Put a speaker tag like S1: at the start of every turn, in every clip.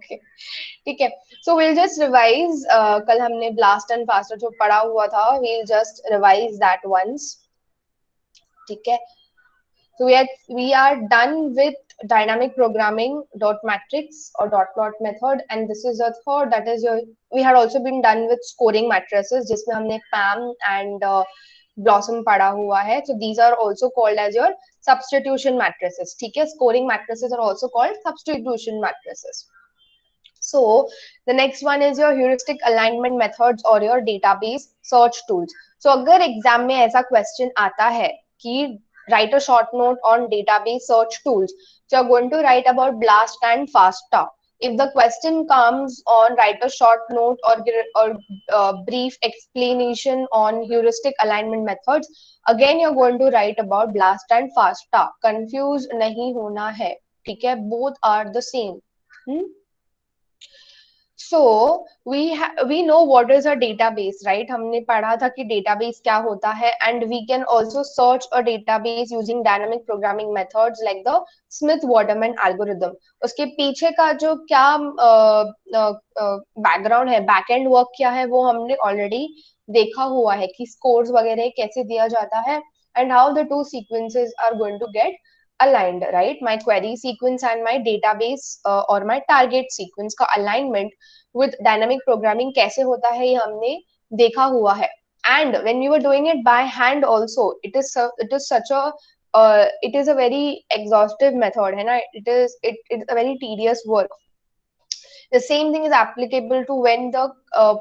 S1: Okay, ठीक है. So will just revise, कल हमने ब्लास्ट एंड फास्टर जो पढ़ा हुआ था, will just revise that once. ठीक है. So we are done with dynamic programming dot matrix or dot plot method, and this is a third, that is your, we had also been done with scoring matrices जिसमें हमने PAM and Blossom पढ़ा हुआ है. So these are also called as your substitution matrices. ठीक है, scoring matrices are also called substitution matrices. So the next one is your heuristic alignment methods or your database search tools. So अगर exam में ऐसा question आता है कि write a short note on database search tools, so you're going to write about BLAST and FASTA. If the question comes on write a short note or brief explanation on heuristic alignment methods, again you're going to write about BLAST and FASTA. Confused नहीं होना है, ठीक है, both are the same. So we know what is a database, right? हमने पढ़ा था कि database क्या होता है, and we can also search a database using dynamic programming methods like the Smith-Waterman algorithm. उसके पीछे का जो क्या background है, backend work क्या है, वो हमने already देखा हुआ है कि scores वगैरह कैसे दिया जाता है, and how the two sequences are going to get aligned, right? My query sequence and my database or my target sequence का alignment with dynamic programming कैसे होता है, ये हमने देखा हुआ है. And when we were doing it by hand also, it is such a it is a very exhaustive method, है ना? It's a very tedious work. The same thing is applicable to when the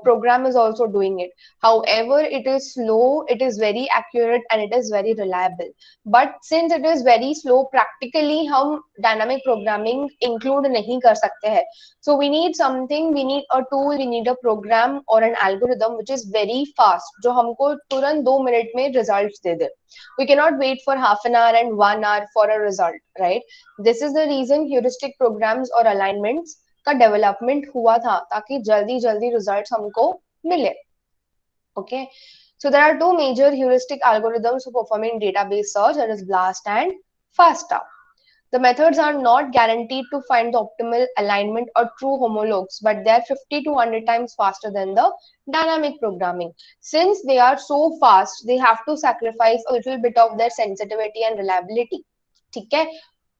S1: program is also doing it. However, it is slow, it is very accurate, and it is very reliable. But since it is very slow, practically हम dynamic programming include नहीं कर सकते हैं. So we need something, we need a tool, we need a program or an algorithm which is very fast, जो हमको तुरंत 2 minute में results they they. We cannot wait for half an hour and 1 hour for a result, right? This is the reason heuristic programs or alignments का development हुआ था, ताकि जल्दी जल्दी रिजल्ट्स हमको मिले. Okay, so there are two major heuristic algorithms for performing database search, that is BLAST and FASTA. The methods are not guaranteed to find the optimal alignment or true homologues, but they are 50 to 100 times faster than the dynamic programming. Since they are so fast, they have to sacrifice a little bit of their sensitivity and reliability. ठीक है,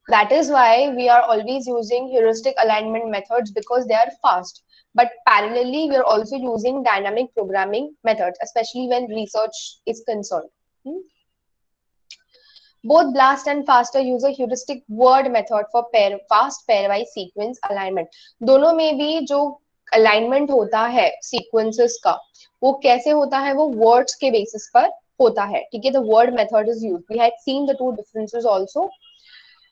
S1: that is why we are always using heuristic alignment methods, because they are fast. But parallelly, we are also using dynamic programming methods, especially when research is concerned. Both BLAST and FASTA use a heuristic word method for fast pairwise sequence alignment. दोनों में भी जो alignment होता है sequences का, वो कैसे होता है, वो words के basis पर होता है. ठीक है, the word method is used. We had seen the two differences also.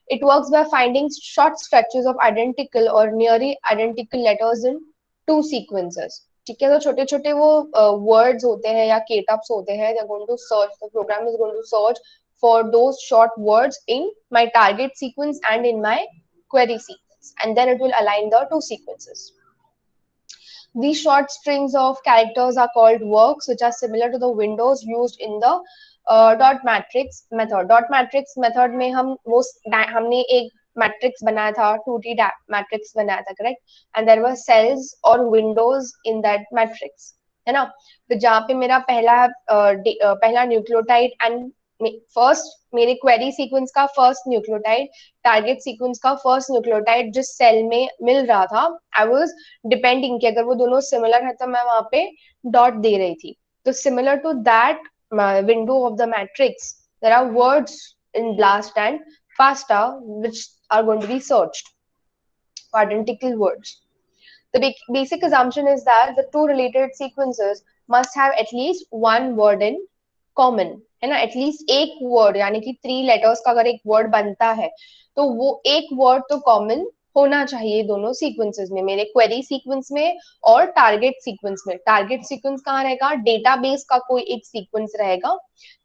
S1: It works by finding short stretches of identical or nearly identical letters in two sequences. ठीक है, तो छोटे छोटे वो words होते हैं या k-tubs होते हैं. They're going to search, the program is going to search for those short words in my target sequence and in my query sequence, and then it will align the two sequences. These short strings of characters are called works, which are similar to the windows used in the dot matrix method. Dot matrix method में हमने एक matrix बनाया था, 2D matrix बनाया था, correct? And there were cells और windows in that matrix, है ना? तो जहाँ पे मेरा पहला न्यूक्लियोटाइड एंड फर्स्ट मेरे क्वेरी सीक्वेंस का फर्स्ट न्यूक्लियोटाइड, टारगेट सीक्वेंस का फर्स्ट न्यूक्लियोटाइड जिस सेल में मिल रहा था, आई वाज डिपेंडिंग कि अगर वो दोनों सिमिलर है तो मैं वहां पे डॉट दे रही थी. तो similar to that window of the matrix, there are words in BLAST and FASTA which are going to be searched, identical words. The basic assumption is that the two related sequences must have at least one word in common, है ना? At least एक word, यानी कि 3 letters का अगर एक word बनता है तो वो एक वर्ड तो कॉमन होना चाहिए दोनों सीक्वेंसेस में, मेरे क्वेरी सीक्वेंस में और टारगेट सीक्वेंस में. टारगेट सीक्वेंस कहाँ रहेगा? डेटाबेस का कोई एक सीक्वेंस रहेगा.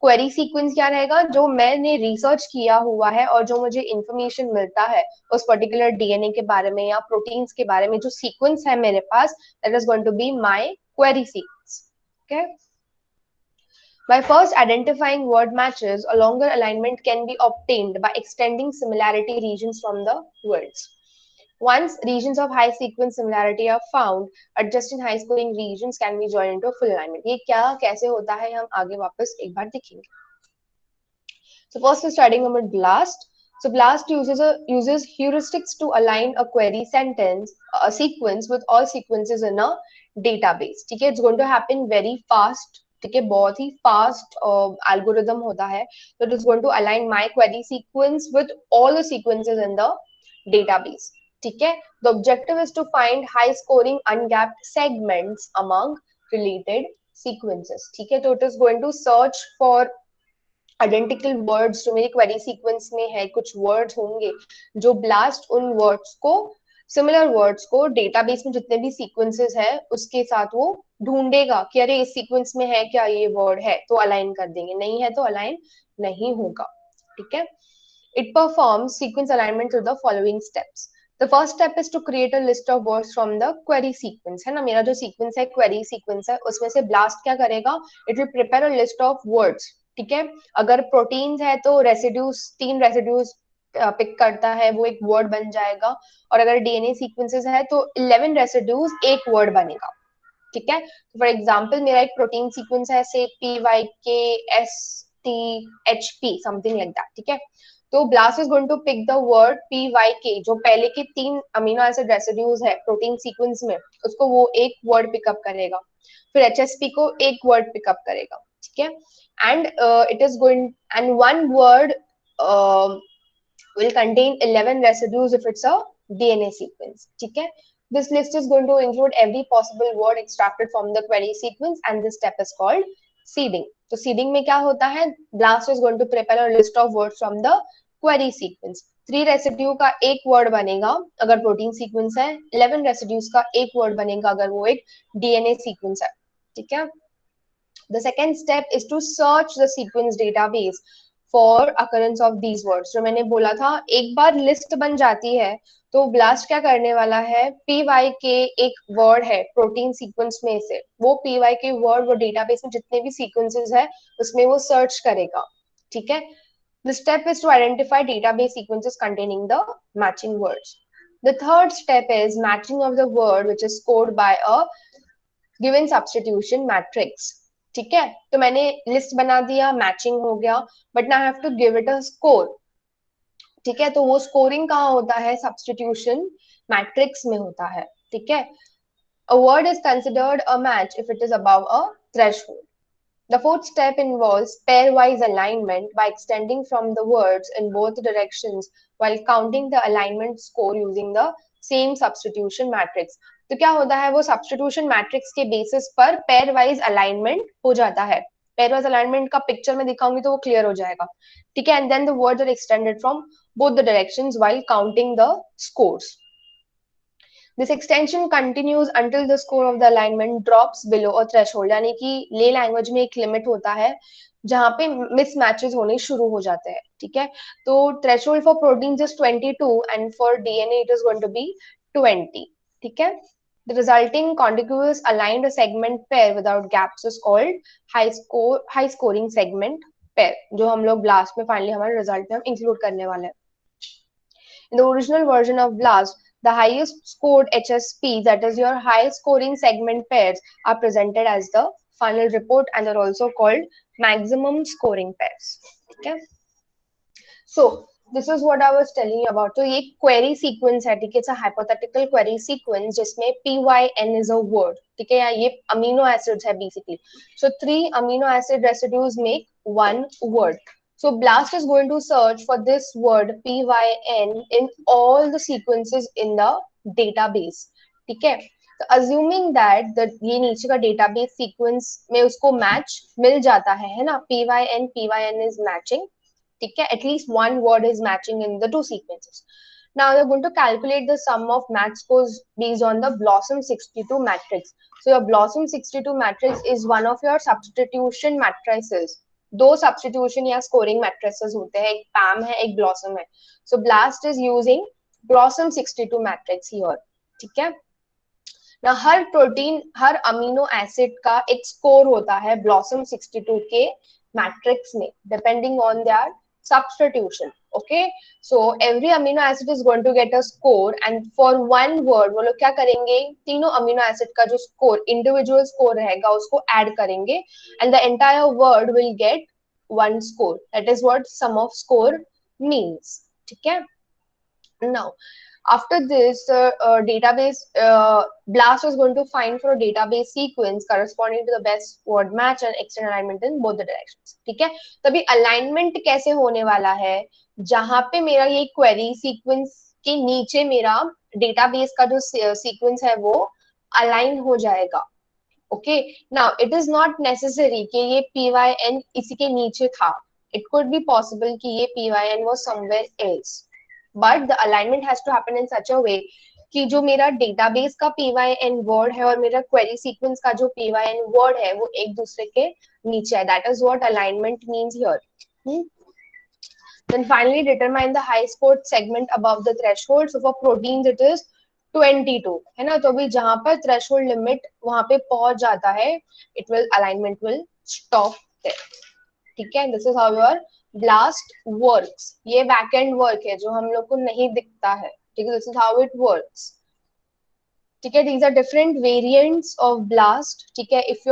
S1: क्वेरी सीक्वेंस क्या रहेगा? जो मैंने रिसर्च किया हुआ है और जो मुझे इंफॉर्मेशन मिलता है उस पर्टिकुलर डीएनए के बारे में या प्रोटीन्स के बारे में, जो सीक्वेंस है मेरे पास, that is going to be my query sequence. Okay, by first identifying word matches, a longer alignment can be obtained by extending similarity regions from the words. Once regions of high sequence similarity are found, adjacent high scoring regions can be joined into full alignment. ये क्या कैसे होता है हम आगे वापस एक बार देखेंगे. So first we're studying about BLAST. So BLAST uses heuristics to align a query sentence, a sequence with all sequences in a database. ठीक है, it's going to happen very fast. ठीक है, बहुत ही fast algorithm होता है. So it is going to align my query sequence with all the sequences in the database. ठीक है, the objective is to find high scoring ungapped segments among related sequences. ठीक है, तो it is going to search for identical words जो मेरी query sequence में है, कुछ वर्ड्स होंगे जो ब्लास्ट उन वर्ड्स को, सिमिलर वर्ड्स को डेटाबेस में जितने भी सीक्वेंसेस है उसके साथ वो ढूंढेगा कि अरे इस सीक्वेंस में है क्या ये वर्ड है, तो अलाइन कर देंगे, नहीं है तो अलाइन नहीं होगा. ठीक है, it performs sequence alignment through the following steps. The first step is to create a list of words from the query sequence. है ना, मेरा जो सीक्वेंस है क्वेरी सीक्वेंस है उसमें से ब्लास्ट क्या करेगा, it will prepare a list of words. ठीक है, अगर प्रोटीन्स है तो रेसिड्यूज, 3 रेसिड्यूज पिक करता है, वो एक वर्ड बन जाएगा. और अगर डीएनए सीक्वेंसेस है तो 11 रेसिड्यूज एक वर्ड बनेगा. ठीक है, फॉर एग्जांपल मेरा एक प्रोटीन सीक्वेंस है से PYKSTHP समथिंग लाइक दैट. ठीक है, तो blast is going to pick the word PYK, जो पहले के 3 अमीनो एसिड रेसिड्यूज है प्रोटीन सीक्वेंस में, उसको वो एक वर्ड पिकअप करेगा. फिर HSP को एक वर्ड पिकअप करेगा. ठीक है, and it is going, and one word will contain 11 residues if it's a DNA sequence. ठीक है, this list is going to include every possible word extracted from the query sequence, and this step is called seeding. तो seeding में क्या होता है, blast is going to prepare a list of words from the query sequence. 3 residue का एक word बनेगा अगर protein sequence है, 11 रेसिड्यूज का एक वर्ड बनेगा अगर वो एक डीएनए सीक्वेंस है. ठीक है, the second step is to search the sequence database for occurrence of these words. जो मैंने बोला था, एक बार लिस्ट बन जाती है तो ब्लास्ट क्या करने वाला है, PYK एक वर्ड है प्रोटीन सीक्वेंस में से, वो PYK वर्ड वो डेटाबेस में जितने भी सीक्वेंसेस है उसमें वो सर्च करेगा. ठीक है, the step is to identify database sequences containing the matching words. The third step is matching of the word which is scored by a given substitution matrix. ठीक है, तो मैंने लिस्ट बना दिया, मैचिंग हो गया, but now I have to give it a score. ठीक है, तो वो स्कोरिंग कहाँ होता है, सब्स्टिट्यूशन मैट्रिक्स में होता है. ठीक है, a word is considered a match if it is above a threshold. The fourth step involves pairwise alignment by extending from the words in both directions while counting the alignment score using the same substitution matrix. तो क्या होता है, वो substitution matrix के basis पर pairwise alignment हो जाता है. पेयर वाइज अलाइनमेंट का पिक्चर में दिखाऊंगी तो वो क्लियर हो जाएगा. ठीक है, and then the words are extended from both the directions while counting the scores. This extension continues until the score of the alignment drops below a threshold. यानी कि ले लैंग्वेज में एक लिमिट होता है जहां पे मिसमैचेस होने शुरू हो जाते हैं. ठीक है, तो threshold for proteins is 22 and for DNA it is going to be 20. ठीक है, the resulting contiguous aligned segment pair without gaps is called high scoring segment pair, जो हम लोग ब्लास्ट में फाइनली हमारे रिजल्ट में हम इंक्लूड करने वाले हैं. In the original version of BLAST, the highest scored HSP, that is your high scoring segment pairs, are presented as the final report and are also called maximum scoring pairs. Okay, so this is what I was telling you about. तो ये query sequence है, ठीक है, it's a hypothetical query sequence जिसमें PYN is a word. ठीक है, या ये amino acids है basically. So 3 amino acid residues make one word. So BLAST is going to search for this word PYN in all the sequences in the database. ठीक है, तो assuming that ये नीचे का database sequence में उसको match मिल जाता है ना, PYN is matching. ठीक है, at least one word is matching in the 2 sequences. Now they're going to calculate the sum of match scores based on the BLOSUM 62 matrix. So your BLOSUM 62 matrix is one of your substitution matrices. 2 substitution या scoring matrices होते हैं, एक PAM है एक BLOSUM है. So BLAST is using BLOSUM 62 matrix here. ठीक है, ना हर प्रोटीन, हर अमीनो एसिड का एक स्कोर होता है BLOSUM 62 के मैट्रिक्स में, depending on their substitution. Okay, so every amino acid is going to get a score, and for one word वो लोग क्या करेंगे, तीनों अमीनो एसिड का जो स्कोर इंडिविजुअल स्कोर रहेगा उसको ऐड करेंगे, and the entire word will get one score. That is what sum of score means. ठीक है. Now, after this, database BLAST is going to find for a database sequence corresponding to the best word match and extend alignment in both the directions. ठीक है. तभी alignment कैसे होने वाला है, जहां पे मेरा ये query sequence के नीचे मेरा database का जो sequence है वो align हो जाएगा. Okay, now it is not necessary कि ये PYN इसी के नीचे था. It could be possible कि ये PYN was somewhere else. But the alignment has to happen in such a way कि जो मेरा database का PYN word है और मेरा query sequence का जो PYN word है वो एक दूसरे के नीचे है. That is what alignment means here. Then finally determine the high scored segment above the threshold. So for proteins it is 22 है ना. तो अभी जहां पर threshold limit वहां पे पहुंच जाता है, it will alignment will stop there. ठीक है. This is how your BLAST works. ये backend work है जो हम लोग को नहीं दिखता है. ठीक है. This is how it works. ठीक है. These are different variants of BLAST. ठीक है. If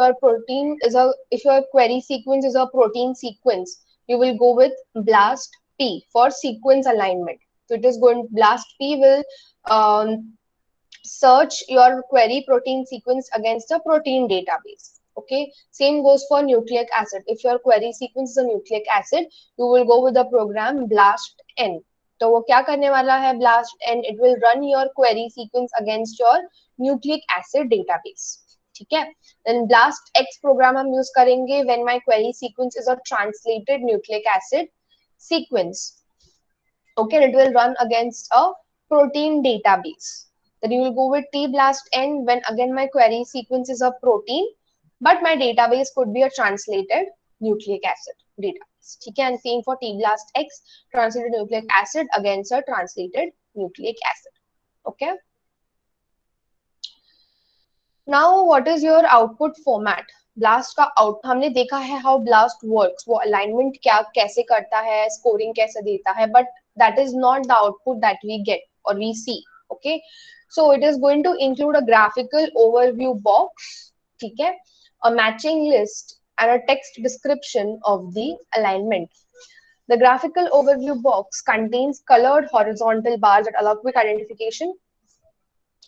S1: your query sequence is a protein sequence, you will go with BLAST P for sequence alignment. So it is going, BLAST P will search your query protein sequence against a protein database. Okay, same goes for nucleic acid. If your query sequence is a nucleic acid, you will go with the program BLAST N. तो वो क्या करने वाला है BLAST N? It will run your query sequence against your nucleic acid database. ठीक है. Then BLAST X program हम use करेंगे when my query sequence is a translated nucleic acid sequence. Okay, it will run against a protein database. Then you will go with T-BLAST N when again my query sequence is a protein, but my database could be a translated nucleic acid database. ठीक है. And same for T-BLAST X, translated nucleic acid against a translated nucleic acid. Okay. Now what is your output format? BLAST का out हमने देखा है how BLAST works, वो alignment क्या कैसे करता है, scoring कैसे देता है, but that is not the output that we get or we see. Okay, so it is going to include a graphical overview box, ठीक है, a matching list and a text description of the alignment. The graphical overview box contains colored horizontal bars that allow quick identification,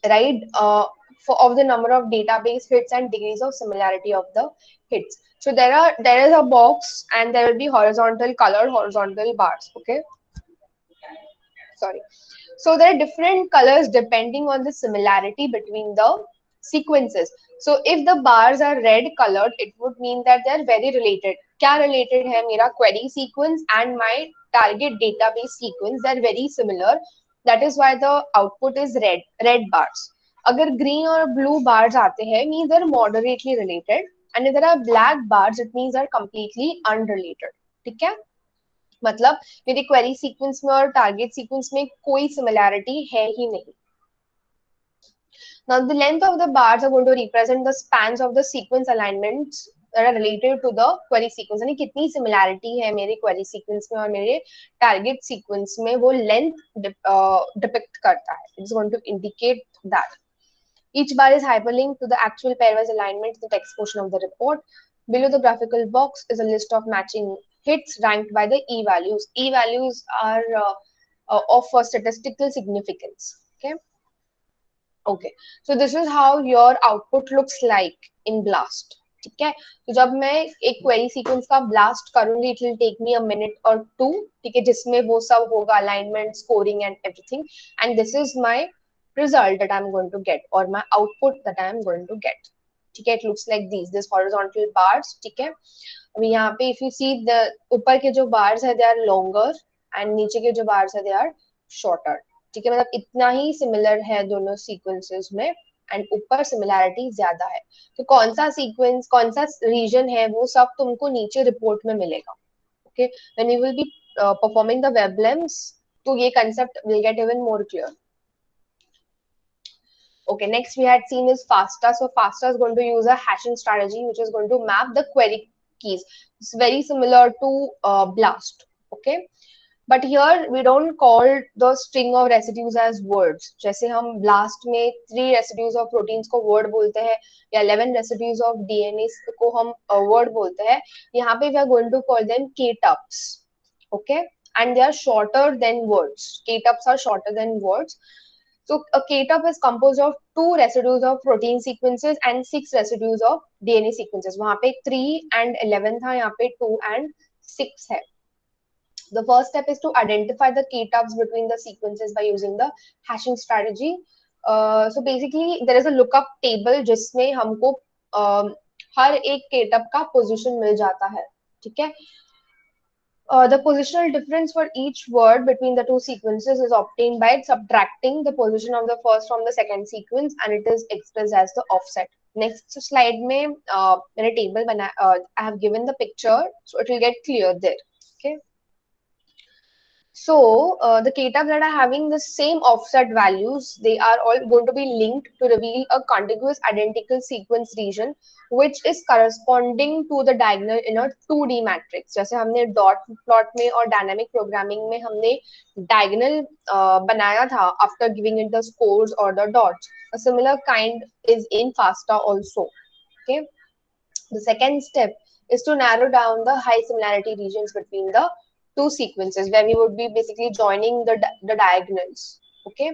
S1: right, of the number of database hits and degrees of similarity of the hits. So there is a box and there will be colored horizontal bars. Okay, sorry. So there are different colors depending on the similarity between the sequences. So if the bars are red colored, it would mean that they are very related. क्या related है? मेरा query sequence and my target database sequence, they are very similar. That is why the output is red bars. अगर green और blue bars आते हैं, means they are moderately related, and if there are black bars, it means they are completely unrelated. ठीक है. मतलब मेरी query sequence में और टारगेट सीक्वेंस में कोई सिमिलैरिटी है ही नहीं. Now the length of the bars are going to represent the spans of the sequence alignments that are related to the query sequence. यानी कितनी सिमिलैरिटी है मेरे क्वेरी सीक्वेंस में और मेरे टारगेट सीक्वेंस में, वो लेंथ डिपिक्ट करता है. It is going to indicate that. Each bar is hyperlinked to the actual pairwise alignment in the text portion of the report. Below the graphical box is a list of matching hits ranked by the e-values. E-values are of statistical significance. Okay, so this is how your output looks like in BLAST. ठीक है. तो जब मैं एक query sequence का BLAST करूंगी, it will take me a minute or two. ठीक है, जिसमें वो सब होगा, alignment, scoring and everything. And this is my result that I'm going to get, or my output that I'm going to get. ठीक है, it looks like this horizontal bars. ठीक है. अभी यहाँ पे if you see the ऊपर के जो bars है, they are longer, and नीचे के जो bars है, they are shorter. ठीक है, मतलब इतना ही सिमिलर है दोनों सीक्वेंसेस में, एंड ऊपर सिमिलैरिटी ज्यादा है. तो कौन सा सीक्वेंस, कौन सा रीजन है, वो सब तुमको नीचे रिपोर्ट में मिलेगा. Okay, when you will be performing the weblems, तो ये concept will get even more clear. Okay, next we had seen is FASTA. So FASTA is going to use a hashing strategy which is going to map the query keys. It's very similar to BLAST. okay. But here we don't call the string of residues as words. जैसे हम blast में 3 residues of proteins को word बोलते हैं या 11 residues of DNA को हम word बोलते हैं, यहाँ पे we are going to call them K-tubs, okay, and they are shorter than words. K-tubs are shorter than words. So a K-tub is composed of 2 residues of protein sequences and 6 residues of DNA sequences. वहाँ पे 3 and 11 था, यहाँ पे 2 and 6 है. The first step is to identify the K-tubs between the sequences by using the hashing strategy. So basically there is a lookup table जिसमें हमको हर एक K-tub का position मिल जाता है, ठीक है. The positional difference for each word between the two sequences is obtained by subtracting the position of the first from the second sequence, and it is expressed as the offset. Next slide में मैंने table बनाया, I have given the picture, so it will get clear there. Okay. So the K-tubs that are having the same offset values, they are all going to be linked to reveal a contiguous identical sequence region, which is corresponding to the diagonal in a 2D matrix. जैसे हमने dot plot में और dynamic programming में हमने diagonal बनाया था after giving it the scores or the dots. A similar kind is in FASTA also. Okay. The second step is to narrow down the high similarity regions between the two sequences, where we would be basically joining the diagonals. Okay.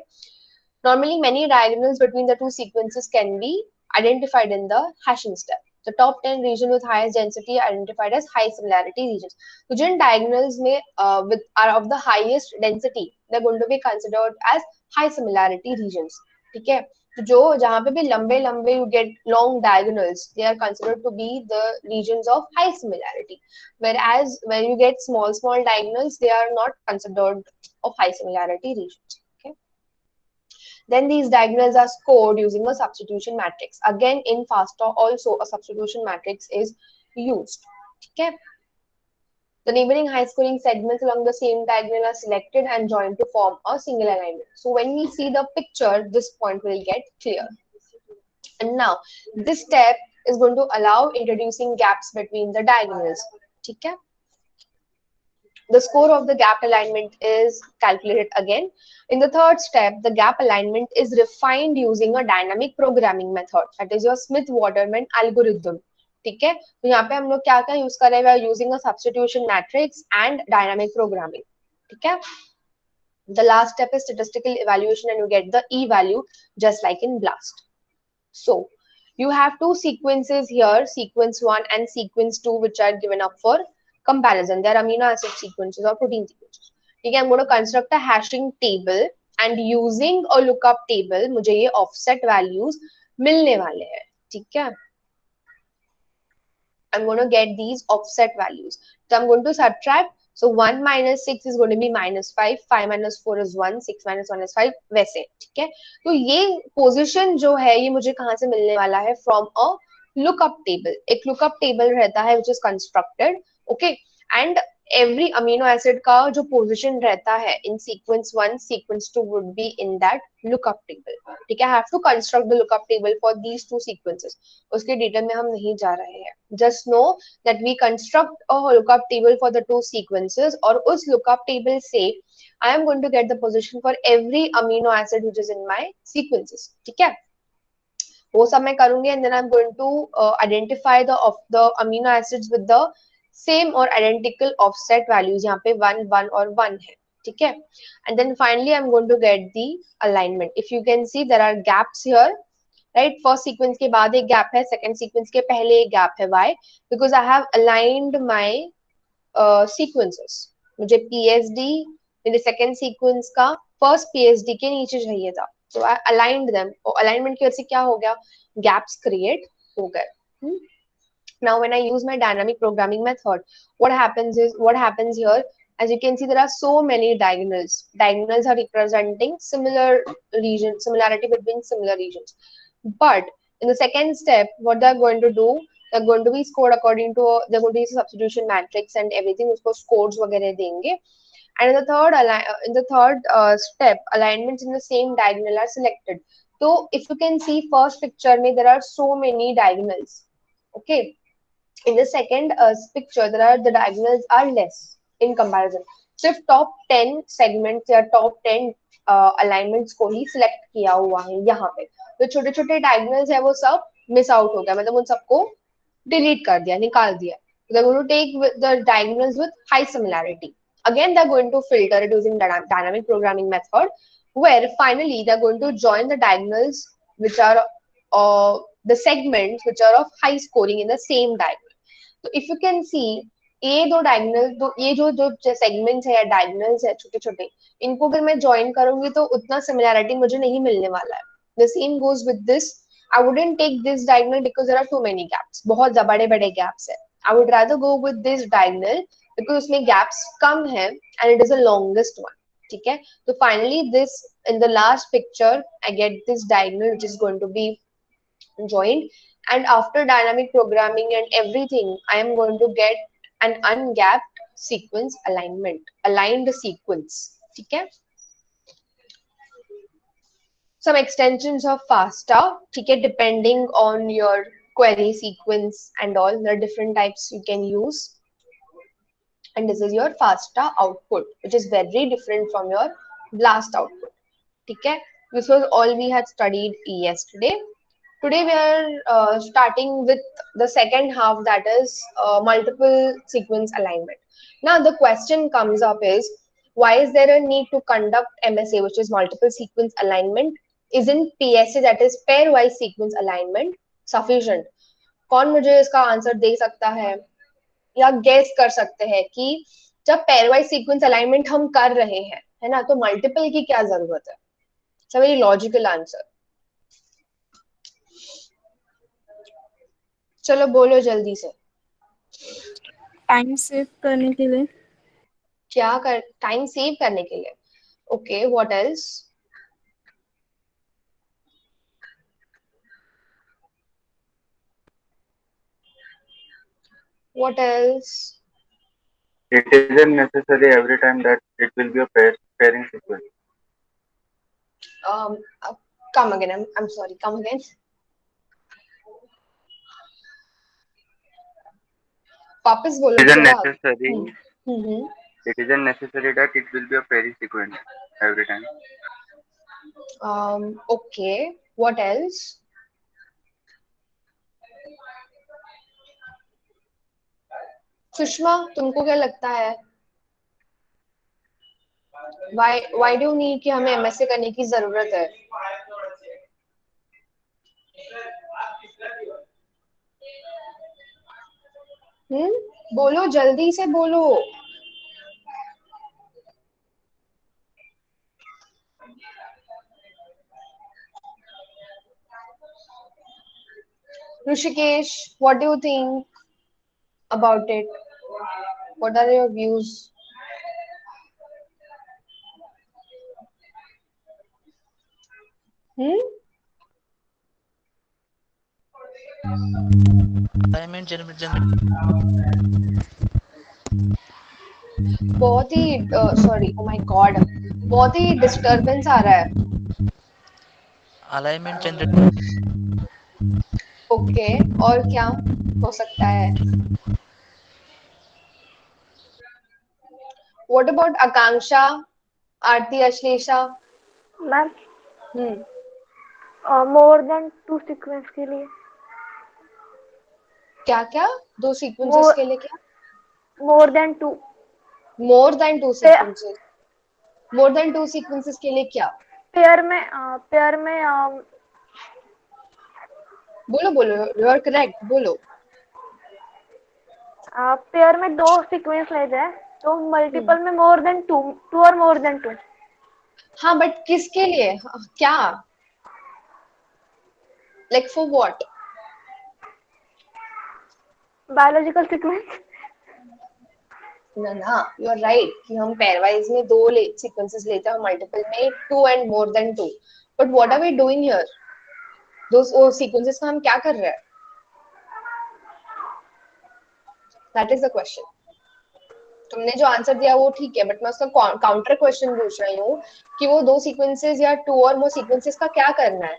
S1: Normally, many diagonals between the two sequences can be identified in the hashing step. The top 10 region with highest density are identified as high similarity regions. So, Jin diagonals में are of the highest density, they're going to be considered as high similarity regions. ठीक है. तो जो जहाँ पे भी लंबे लंबे you get long diagonals, they are considered to be the regions of high similarity. Whereas when you get small diagonals, they are not considered of high similarity regions. Okay. Then these diagonals are scored using a substitution matrix. Again, in FASTA also a substitution matrix is used. Okay. The neighboring high scoring segments along the same diagonal are selected and joined to form a single alignment. So when we see the picture, this point will get clear. And now this step is going to allow introducing gaps between the diagonals. Okay. The score of the gap alignment is calculated again. In the third step, the gap alignment is refined using a dynamic programming method. That is your Smith-Waterman algorithm. ठीक है. तो यहाँ पे हम लोग क्या क्या use कर रहे हैं? We are using a substitution matrix and dynamic programming. ठीक है. The last step is statistical evaluation, and you get the E value just like in BLAST. So you have two sequences here, sequence 1 and sequence 2, which are given up for comparison. They are amino acid sequences or protein sequences. ठीक है. I'm going to construct a hashing table, and using a lookup table मुझे ये offset values मिलने वाले हैं. ठीक है. I'm going to get these offset values. So I'm going to subtract. So 1 minus 6 is going to be minus 5. 5 minus 4 is 1. 6 minus 1 is 5. वैसे. ठीक है. तो ये position जो है ये मुझे कहाँ से मिलने वाला है? From a lookup table. एक lookup table रहता है which is constructed. Okay. And every amino acid का जो position रहता है in sequence 1, sequence 2 would be in that lookup table. ठीक है. I have to construct the lookup table for these two sequences. उसके detail में हम नहीं जा रहे हैं. Just know that we construct a lookup table for the two sequences, और उस lookup table से I am going to get the position for every amino acid which is in my sequences. ठीक है. वो सब मैं करूंगी, and then I'm going to identify the amino acids with the same or identical offset values. यहाँ पे 1 1 और 1 है. ठीक है. And then finally I'm going to get the alignment. If you can see there are gaps here, right? First sequence के बाद एक gap है, second sequence के पहले एक gap है. Why? Because I have aligned my sequences. मुझे PSD मेरे second sequence का first PSD के नीचे चाहिए था. So I aligned them. और alignment की वजह से क्या हो गया? Gaps create हो गए. Now, when I use my dynamic programming method, what happens here, as you can see, there are so many diagonals. Diagonals are representing similarity between similar regions. But in the second step, what they're going to do, they're going to be scored according to, they're going to use a substitution matrix and everything, usko scores वगैरह देंगे. And in the third step, alignments in the same diagonal are selected. So if you can see first picture में, there are so many diagonals. Okay. In the second picture, the diagonals are less. In comparison, सिर्फ top 10 segments या top 10 alignments को ही select किया हुआ है यहाँ पे। तो छोटे छोटे डायगोनल्स है वो सब मिस आउट हो गया, मतलब उन सबको डिलीट कर दिया, निकाल दिया। They're going to take the diagonals with high similarity. Again, they're going to filter it using dynamic programming method, where finally they're going to join the diagonals which are the segments which are of high scoring in the same diagonal. So if you can see, ये दो diagonal, तो ये जो जो segments है या diagonals है छोटे छोटे, इनको अगर मैं ज्वाइन करूंगी तो उतना सिमिलैरिटी मुझे नहीं मिलने वाला है। The same goes with this, I wouldn't take this diagonal because there are too many gaps, बहुत बड़े बड़े गैप्स है। I would rather go with this diagonal because उसमें गैप्स कम है and it is the longest one. ठीक है, तो finally this in the last picture I get this diagonal which is going to be joined, and after dynamic programming and everything I am going to get an ungapped sequence alignment, aligned sequence. ठीक है, some extensions of FASTA, ठीक है, depending on your query sequence and all, there are different types you can use, and this is your FASTA output which is very different from your blast output. ठीक है, this was all we had studied yesterday. Today we are starting with the second half, that is multiple sequence alignment. Now the question comes up is, why is there a need to conduct MSA, which is multiple sequence alignment? Isn't PSA, that is pairwise sequence alignment, sufficient? कौन मुझे इसका answer दे सकता है या guess कर सकते हैं कि जब पेयरवाइज सीक्वेंस अलाइनमेंट हम कर रहे हैं, है ना, तो मल्टीपल की क्या जरूरत है? It's a very logical answer. चलो बोलो जल्दी से।
S2: टाइम सेव करने के लिए।
S1: क्या कर, टाइम सेव करने के लिए? Okay, what else? What else?
S3: It isn't necessary every time that it will be a pairing sequence.
S1: um come again, I'm sorry, come again. वापस बोलो
S3: It isn't
S1: थोड़ा।
S3: necessary.
S1: Hmm
S3: It isn't necessary that it will be a pairing sequence every time.
S1: okay, what else? Sushma, तुमको क्या लगता है? why do you need कि हमें MSA करने की जरूरत है? बोलो, जल्दी से बोलो। Rishikesh, what do you think about it? What are your views?
S4: Alignment
S1: बहुत ही सॉरी, ओ माय गॉड, बहुत ही डिस्टरबेंस आ रहा है।
S4: alignment generator
S1: ओके, और क्या हो सकता है? What about Akanksha, Aarti, Ashlesha?
S2: Ma'am
S1: hmm,
S2: more than 2 sequence के लिए।
S1: क्या क्या? दो सीक्वेंसेस के लिए क्या?
S2: More than 2।
S1: More than two sequences? More than two sequences के लिए क्या?
S2: पेयर में
S1: बोलो बोलो, यू आर करेक्ट, बोलो।
S2: पेयर में 2 सीक्वेंस लेते हैं तो मल्टीपल में मोर देन 2 और मोर देन 2।
S1: हाँ, बट किसके लिए? क्या? Like for what?
S2: Biological sequence.
S1: ना ना, यू आर राइट कि हम पेयरवाइज में दो सीक्वेंसेस लेते हैं, मल्टीपल में two and more than two, but what are we doing here? दो सीक्वेंसेस का हम क्या कर रहे हैं? That is the question. तुमने जो आंसर दिया वो ठीक है, बट मैं उसका काउंटर क्वेश्चन पूछ रही हूँ कि वो दो सीक्वेंसेस या टू और मोर सीक्वेंसेस का क्या करना है?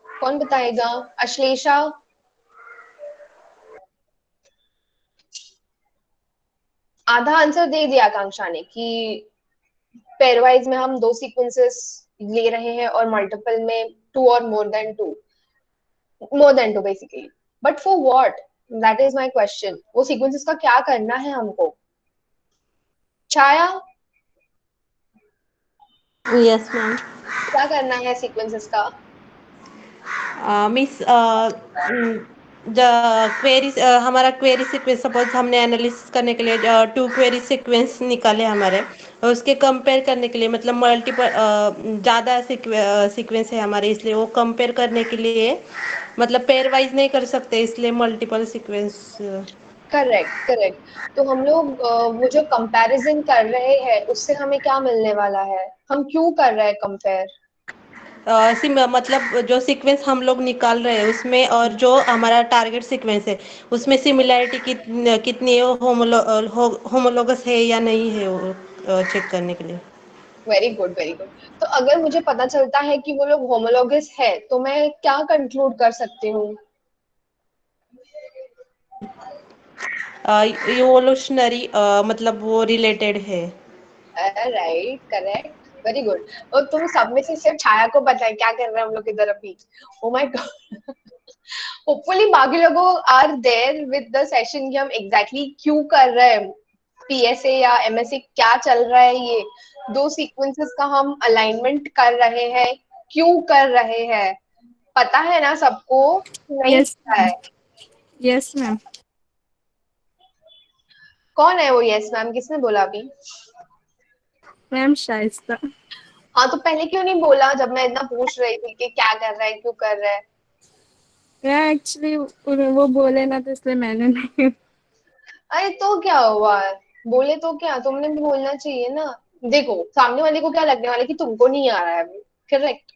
S1: कौन बताएगा? अश्लेषा? आधा आंसर दे दिया आकांक्षा ने कि पेयरवाइज में हम 2 सीक्वेंसेस ले रहे हैं और मल्टीपल में 2 और मोर than 2 basically, but for what, that is my question. वो सीक्वेंसेस का क्या करना है हमको? छाया,
S5: यस मैम।
S1: क्या करना है सीक्वेंसेस का?
S5: मिस क्वेरी हमारा क्वेरी सीक्वेंस, सपोज हमने एनालिसिस करने के लिए 2 क्वेरी सीक्वेंस निकाले हमारे, और उसके कंपेयर करने के लिए, मतलब मल्टीपल ज़्यादा सीक्वेंस है हमारे, इसलिए वो कंपेयर करने के लिए मतलब पेयर वाइज नहीं कर सकते, इसलिए मल्टीपल सीक्वेंस।
S1: Correct correct. तो हम लोग वो जो कंपैरिजन कर रहे हैं उससे हमें क्या मिलने वाला है? हम क्यों कर रहे हैं कंपेयर?
S5: मतलब जो सीक्वेंस हम लोग निकाल रहे हैं उसमें, और जो हमारा टारगेट सीक्वेंस है उसमें सिमिलैरिटी कितनी है, होमोलोगस है या नहीं है, वो चेक करने के लिए।
S1: Very good very good. तो अगर मुझे पता चलता है कि वो लोग होमोलोगस है तो मैं क्या कंक्लूड कर सकती हूँ?
S5: इवोल्यूशनरी, मतलब वो रिलेटेड है।
S1: Right correct very good. और तुम सब में से सिर्फ छाया को पता है क्या कर रहे हैं हम लोग इधर अभी? Oh my God. होपफुली बाकी लोगों are there with the session कि हम एग्जैक्टली क्यों कर रहे हैं, पीएसए या एमएसए क्या चल रहा है, ये 2 सीक्वेंसेस का हम अलाइनमेंट कर रहे हैं, क्यों कर रहे हैं, पता है ना सबको? नहीं
S6: यस
S1: पता है?
S6: Yes ma'am.
S1: कौन है वो यस मैम? किसने बोला अभी?
S6: मैम शाइस्ता।
S1: हाँ तो पहले क्यों नहीं बोला जब मैं इतना पूछ रही थी कि क्या कर रहा है, क्यों कर रहा है?
S6: मैं एक्चुअली वो बोले ना, तो इसलिए मैंने नहीं।
S1: अरे तो क्या हुआ? बोले तो क्या, तुमने भी बोलना चाहिए ना। देखो सामने वाले को क्या लगने वाला है कि तुमको नहीं आ रहा है अभी। करेक्ट।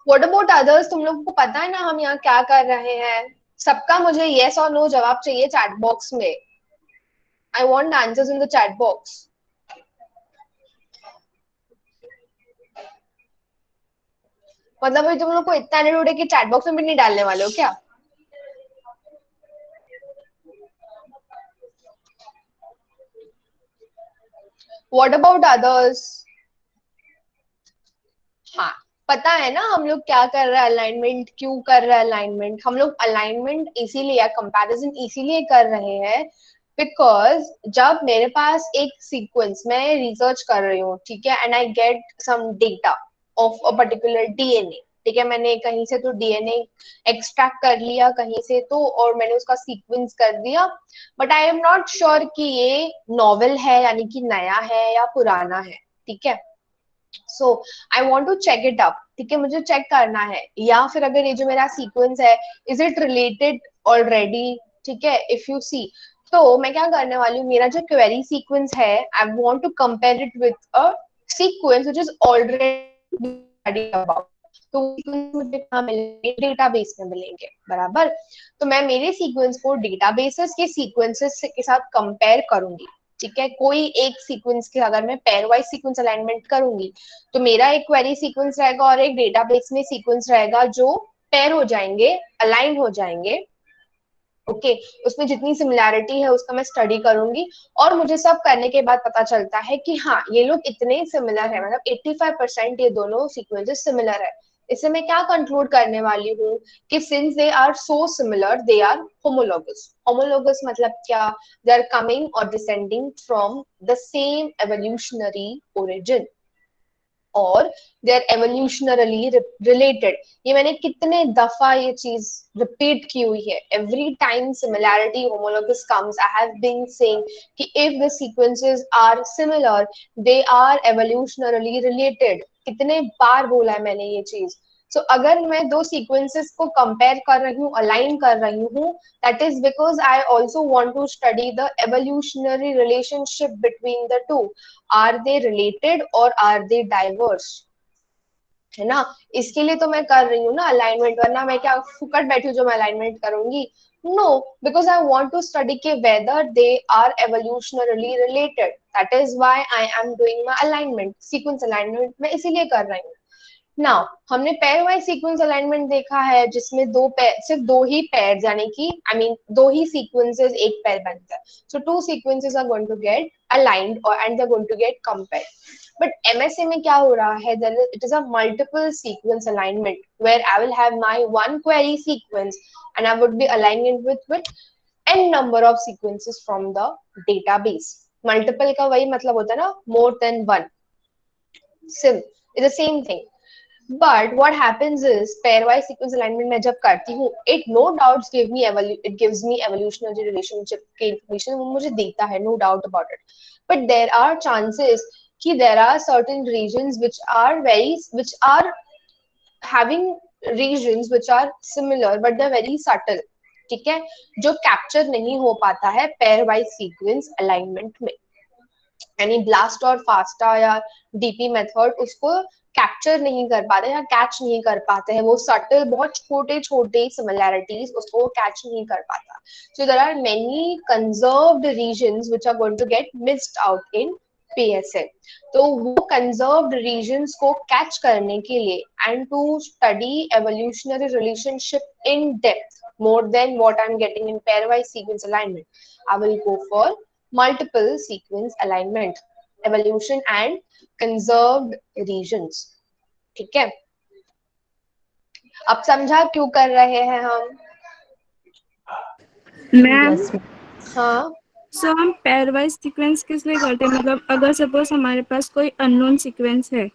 S1: What about others? तुम लोगों को पता है ना हम यहाँ क्या कर रहे हैं? सबका मुझे येस और नो जवाब चाहिए चैट बॉक्स में। I want answers in the chat box. मतलब अभी तुम लोग को इतना एटीट्यूड है कि चैट बॉक्स में भी नहीं डालने वाले हो क्या? What about others? हाँ, पता है ना हम लोग क्या कर रहे हैं, अलाइनमेंट क्यों कर रहे हैं? अलाइनमेंट हम लोग अलाइनमेंट इसीलिए या कंपैरिजन इसीलिए कर रहे हैं बिकॉज जब मेरे पास एक सीक्वेंस, मैं रिसर्च कर रही हूँ, ठीक है, and I get some data of a particular DNA, ठीक है, मैंने कहीं से तो डीएनए एक्सट्रैक्ट कर लिया कहीं से तो, और मैंने उसका सीक्वेंस कर दिया, but I am not sure कि ये नॉवेल है यानी कि नया है या पुराना है, ठीक है। So I want to check it up, ठीक है, मुझे चेक करना है, या फिर अगर ये जो मेरा सीक्वेंस है इज इट रिलेटेड ऑलरेडी, ठीक है, इफ यू सी। तो मैं क्या करने वाली हूँ, मेरा जो क्वेरी सीक्वेंस है I want to compare it with a sequence which is already about. तो मुझे कहाँ मिलेंगे? डेटाबेस में मिलेंगे, बराबर। तो मैं मेरे सीक्वेंस को डेटाबेसेस के सीक्वेंसेस के साथ कंपेयर करूंगी, ठीक है। कोई एक सीक्वेंस के अगर मैं पेयर वाइज सीक्वेंस अलाइनमेंट करूंगी तो मेरा एक क्वेरी सीक्वेंस रहेगा और एक डेटाबेस में सीक्वेंस रहेगा जो पेयर हो जाएंगे, अलाइन हो जाएंगे, ओके। उसमें जितनी सिमिलैरिटी है उसका मैं स्टडी करूंगी, और मुझे सब करने के बाद पता चलता है कि हाँ ये लोग इतने सिमिलर है, मतलब 85% ये दोनों सीक्वेंसेस सिमिलर है। इससे मैं क्या कंक्लूड करने वाली हूँ कि since they are so similar they are homologous. Homologous मतलब क्या? दे आर कमिंग और descending from the same evolutionary origin, और दे आर एवोल्यूशनरली रिलेटेड। ये मैंने कितने दफा ये चीज रिपीट की हुई है, every time similarity homologous comes I have been saying कि if the sequences are similar they are evolutionarily related. कितने बार बोला है मैंने ये चीज? सो अगर मैं 2 सीक्वेंसेस को कंपेयर कर रही हूँ, अलाइन कर रही हूँ, that is because I also want to study the evolutionary relationship between the two. Are they related or are they diverse? है ना, इसके लिए तो मैं कर रही हूँ ना अलाइनमेंट, वरना मैं क्या फुकट बैठी हूँ जो मैं अलाइनमेंट करूंगी? No, because I want to study के whether they are evolutionarily related, that is why I am doing my alignment, sequence alignment मैं इसीलिए कर रही हूँ। नाउ हमने पेयर वाइज सीक्वेंस अलाइनमेंट देखा है जिसमें सिर्फ दो ही पेयर यानी कि दो ही सीक्वेंसेस एक पेयर बनता है. So two sequences are going to get aligned और and they are going to get compared. But MSA में क्या हो रहा है, it is a multiple sequence alignment where I will have my one query sequence and I would be aligning it with n number of sequences from the database. Multiple का वही मतलब होता है ना, more than one. Sim, it's the same thing. But what happens is pairwise sequence alignment में जब करती हूँ, it no doubt gives me evolutionary relationship के information वो मुझे देता है, no doubt about it. But there are chances कि there are certain regions which are having regions which are similar but they're very subtle. ठीक है, जो capture नहीं हो पाता है पेयर वाइज सीक्वेंस अलाइनमेंट में. यानी ब्लास्ट और फास्टा या डीपी मेथड उसको कैप्चर नहीं कर पाते या कैच नहीं कर पाते हैं. वो सटल बहुत छोटे छोटे सिमिलैरिटीज उसको कैच नहीं कर पाता. So there are many conserved regions which are going to get missed out in PSA. तो वो कंजर्व्ड रीजन्स को कैच करने के लिए and to study evolutionary relationship in depth more than what I'm getting in pairwise sequence alignment, I will go for multiple sequence alignment, evolution and conserved regions. ठीक है, अब समझा क्यों कर रहे हैं हम?
S6: मैम
S1: हाँ,
S6: सो हम पेयर वाइज सीक्वेंस किस लिए करते हैं? मतलब अगर सपोज हमारे पास कोई अननोन सीक्वेंस है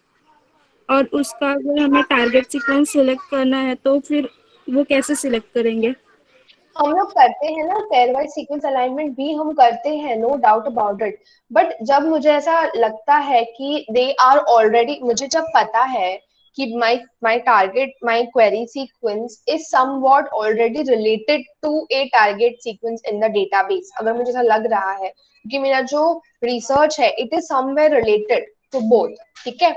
S6: और उसका अगर हमें टारगेट सीक्वेंस सिलेक्ट करना है तो फिर वो कैसे सिलेक्ट करेंगे?
S1: हम लोग करते हैं ना पेयर वाइज सीक्वेंस अलाइनमेंट भी हम करते हैं, no doubt about it. But जब मुझे ऐसा लगता है कि दे आर ऑलरेडी, मुझे जब पता है कि my target, my query sequence is somewhat already related to a target sequence in the database, अगर मुझे ऐसा लग रहा है कि मेरा जो रिसर्च है it is somewhere related to both, ठीक है,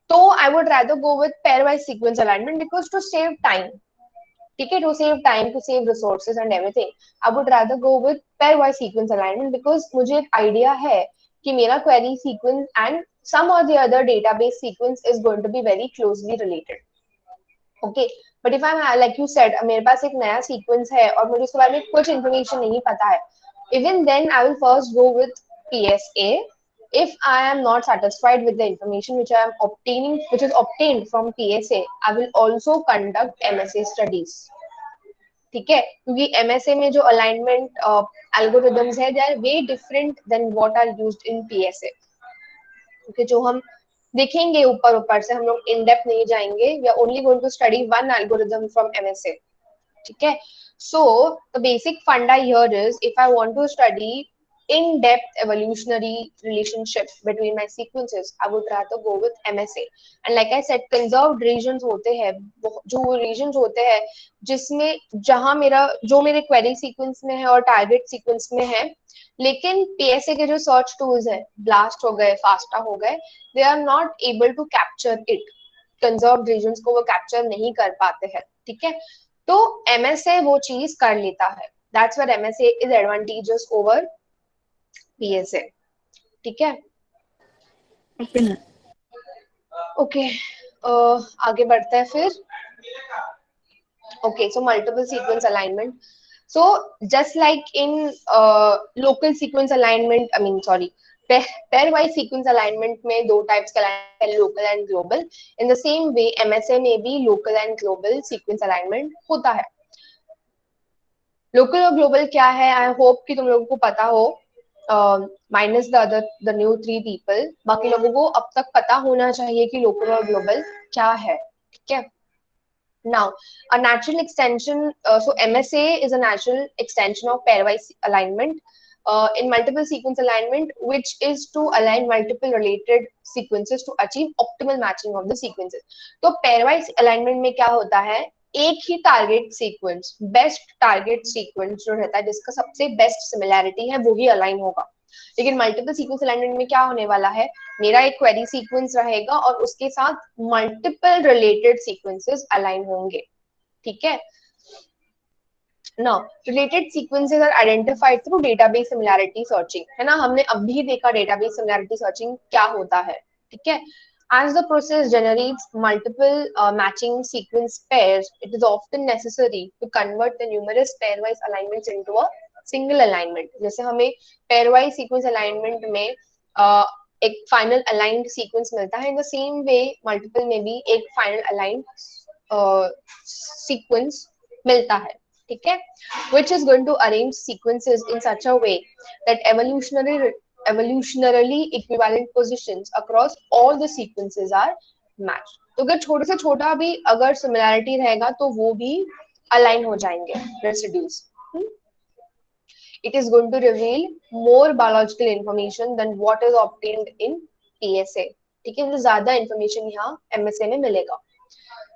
S1: तो I would rather go with pairwise sequence alignment because to save time, ठीक है, to save time, to save resources and everything, I would rather go with pairwise sequence alignment because मुझे एक idea है कि मेरा query sequence and some or the other database sequence is going to be very closely related. Okay, but if I'm like you said, मेरे पास एक नया sequence है और मुझे उसके बारे में कुछ information नहीं पता है, even then I will first go with PSA. If I am not satisfied with the information which I am obtaining, which is obtained from PSA, I will also conduct MSA studies. ठीक है, क्योंकि MSA में जो alignment algorithms है, they are way different than what are used in PSA. okay, जो हम देखेंगे ऊपर से, हम लोग इन डेप्थ नहीं जाएंगे. We are only going to study one algorithm from MSA. ठीक है, so the basic funda here is if I want to study in-depth evolutionary relationship between my sequences, I would rather go with MSA. And like I said, conserved regions होते हैं, जो regions होते हैं जिसमें जहां जो मेरे query sequence में है और target sequence में है, लेकिन PSA के जो सर्च टूल्स है, ब्लास्ट हो गए, फास्टा हो गए, they are not able to capture it. Conserved regions को वो कैप्चर नहीं कर पाते हैं. ठीक है, तो MSA वो चीज कर लेता है. That's what MSA is advantages over PSA. ठीक है, ओके, आगे बढ़ते हैं फिर. Okay, so multiple sequence alignment. So just like in local sequence alignment, pairwise sequence alignment में दो types का alignment है, local and global. In the same way, MSA में भी local and global sequence alignment होता है. Local और global क्या है? I hope कि तुम लोगों को पता हो. Minus the new 3 people. बाकी लोगों को अब तक पता होना चाहिए कि local और global क्या है. ठीक है? Now, a natural extension, so MSA is a natural extension of pairwise alignment in multiple sequence alignment, which is to align multiple related sequences to achieve optimal matching of the sequences. तो pairwise alignment में क्या होता है? एक ही target sequence, best target sequence जो रहता है, जिसका सबसे बेस्ट सिमिलैरिटी है, वो ही अलाइन होगा. लेकिन मल्टीपल सीक्वेंस अलाइनमेंट में क्या होने वाला है? मेरा एक क्वेरी सीक्वेंस रहेगा और उसके साथ मल्टीपल रिलेटेड सीक्वेंसेस अलाइन होंगे. ठीक है, now related sequences are identified through database similarity searching. है ना, हमने अभी देखा डेटाबेस सिमिलैरिटी सर्चिंग क्या होता है. ठीक है, As the process generates multiple matching sequence pairs, it is often necessary to convert the numerous pairwise alignments into a single alignment. जैसे हमें pairwise sequence alignment में एक final aligned sequence मिलता है, in the same way multiple में भी एक final aligned sequence मिलता है, ठीक है, which is going to arrange sequences in such a way that evolutionarily equivalent positions across all the sequences are matched. तो अगर छोटे से छोटा भी अगर सिमिलैरिटी रहेगा तो वो भी अलाइन हो जाएंगे residues. It is going to reveal more biological information than what is obtained in PSA. ठीक है, तो ज्यादा इंफॉर्मेशन यहाँ MSA में मिलेगा.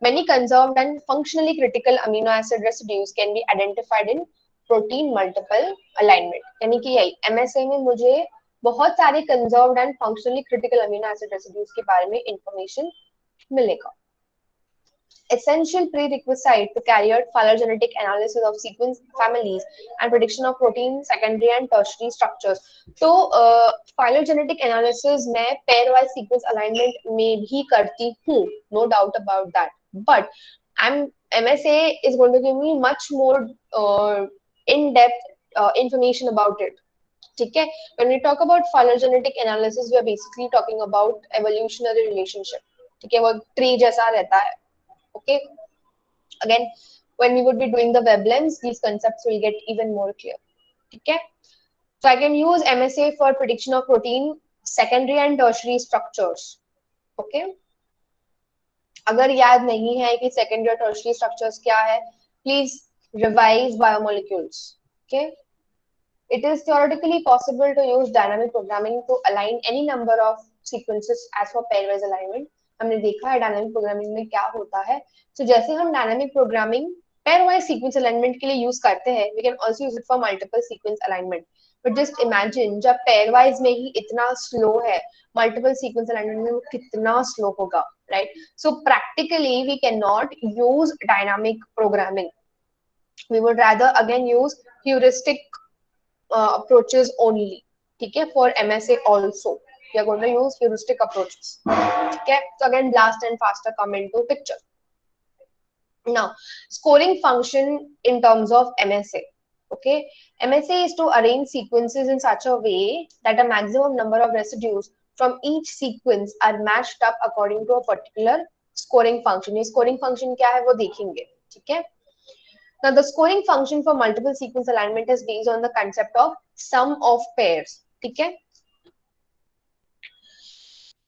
S1: Many conserved and functionally critical amino acid residues can be identified in protein multiple alignment. यानी कि यही MSA में मुझे बहुत सारे conserved and functionally critical amino acid residues के बारे में information मिलेगा. Essential prerequisite to carry out phylogenetic analysis of sequence families and prediction of protein secondary and tertiary structures. तो phylogenetic analysis मैं pairwise sequence alignment में भी करती हूँ, no doubt about that. But MSA is going to give me much more in-depth information about it. ठीक है? When we talk about phylogenetic analysis, we are basically talking about evolutionary relationship. ठीक है? वो tree जैसा रहता है. Okay, again when we would be doing the webLEMS, these concepts will get even more clear. Okay, so I can use MSA for prediction of protein secondary and tertiary structures. Okay, अगर याद नहीं है कि secondary और tertiary structures क्या है, please revise biomolecules. Okay, it is theoretically possible to use dynamic programming to align any number of sequences as for pairwise alignment. हमने देखा है डायनामिक प्रोग्रामिंग में क्या होता है. So जैसे हम dynamic programming pairwise sequence alignment के लिए यूज करते हैं, we can also use it for multiple sequence alignment. But just imagine जब pairwise में ही इतना slow है, multiple sequence alignment में वो कितना slow होगा, right? So practically we cannot use dynamic programming. We would rather again use heuristic approaches only. ठीक है, for MSA also. We are going to use heuristic approaches. Okay, so again blast and faster come into picture. Now scoring function in terms of MSA. Okay, MSA is to arrange sequences in such a way that a maximum number of residues from each sequence are matched up according to a particular scoring function. ये scoring function क्या है वो देखेंगे. ठीक है, now the scoring function for multiple sequence alignment is based on the concept of sum of pairs. ठीक है,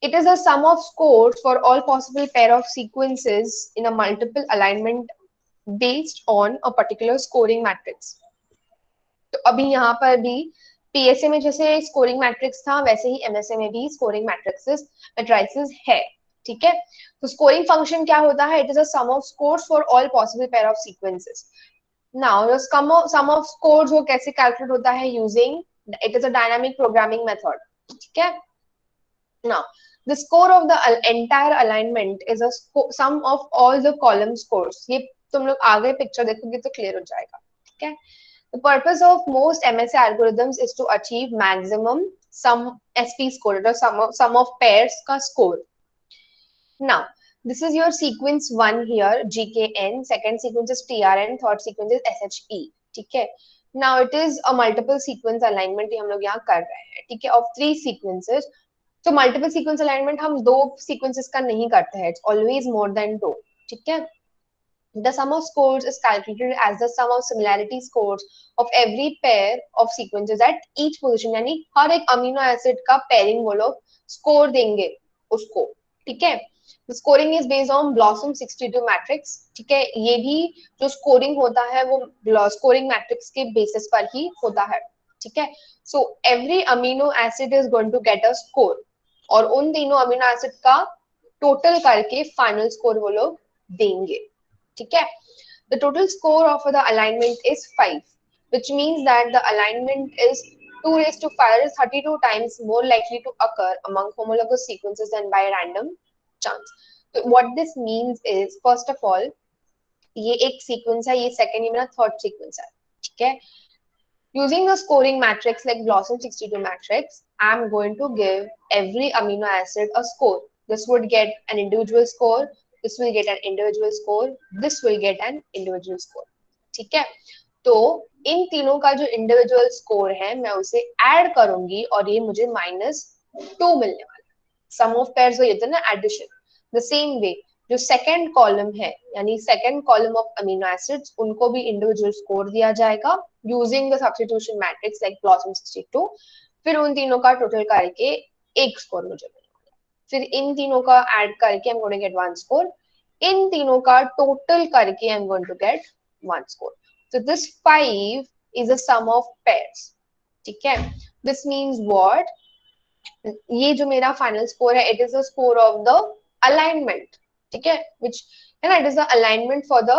S1: it is a sum of scores for all possible pair of sequences in a multiple alignment based on a particular scoring matrix. तो अभी यहाँ पर भी PSA में जैसे scoring matrix था वैसे ही MSA में भी scoring matrices है. ठीक है, तो scoring function क्या होता है? It is a sum of scores for all possible pair of sequences. Now the sum of scores वो कैसे calculate होता है? Using it is a dynamic programming method. ठीक है, now the score of the entire alignment is a sum of all the column scores. ये तुम लोग आगे picture देखोगे तो clear हो जाएगा. ठीक है, the purpose of most MSA algorithms is to achieve maximum sum SP score, or sum of pairs का score. Now this is your sequence 1 here, GKN, second sequence is TRN, third sequence is SHE. ठीक है, now it is a multiple sequence alignment ये हम लोग यहाँ कर रहे हैं. ठीक है, of 3 sequences. तो मल्टीपल सीक्वेंस अलाइनमेंट हम 2 सीक्वेंसेस का नहीं करते हैं, इट्स ऑलवेज मोर देन 2. ठीक है, the sum of scores is calculated as the sum of similarity scores of every pair of sequences at each position. यानी हर एक अमीनो एसिड का पेयरिंग वो लोग स्कोर देंगे उसको. ठीक है, the scoring is based on Blossom 62 matrix. ठीक है, ये भी जो स्कोरिंग होता है वो स्कोरिंग मैट्रिक्स के बेसिस पर ही होता है. ठीक है, so every amino acid is going to get a score और उन तीनों अमीनो एसिड का टोटल करके फाइनल स्कोर वो लोग देंगे. ठीक है, the total score of the alignment is 5, which means that the alignment is 2 raised to 5 is 32 times more likely to occur among homologous sequences than by random chance. So what this means is, first of all, ये एक sequence है, ये second, ये मेरा third sequence है. ठीक है, using the scoring matrix like Blossom 62 matrix, I am going to give every amino acid a score. This would get an individual score, this will get an individual score, this will get an individual score. ठीक है, तो इन तीनों का जो individual score है मैं उसे add करूंगी और ये मुझे -2 मिलने वाला है. सम ऑफ पेयर्स हो जाता है ना, एडिशन. द सेम वे जो सेकंड कॉलम है, यानी second column of amino acids, उनको भी इंडिविजुअल स्कोर दिया जाएगा using the substitution matrix like blossom 62. फिर उन तीनों का टोटल करके एक स्कोर मुझे मिलेगा. फिर इन तीनों का ऐड करके I am going to get one score. इन तीनों का टोटल करके I am going to get one score. So this 5 is a sum of pairs. ठीक है, this means what? ये जो मेरा final score है, it is the score of the alignment. ठीक है, which and it is the alignment for the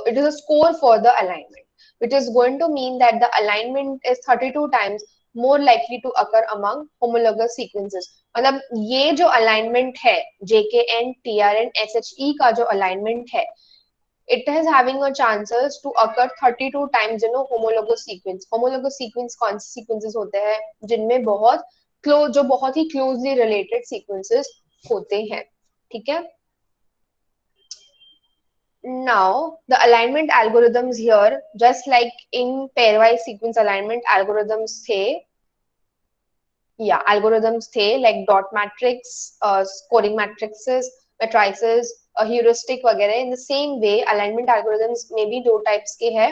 S1: it is a score for the alignment, which is going to mean that the alignment is 32 times more likely to occur among homologous sequences. मतलब ये जो alignment है JKN, TRN, SHE का जो alignment है, it is having a chances to occur 32 times in a homologous sequence. Homologous sequence कौन से sequences होते हैं जिनमें बहुत close, जो बहुत ही closely related sequences होते हैं. ठीक है, now the alignment algorithms here, just like in pairwise sequence alignment algorithms थे, algorithms थे like dot matrix, scoring matrices, matrices, heuristic वगैरह. In the same way alignment algorithms में भी दो types के हैं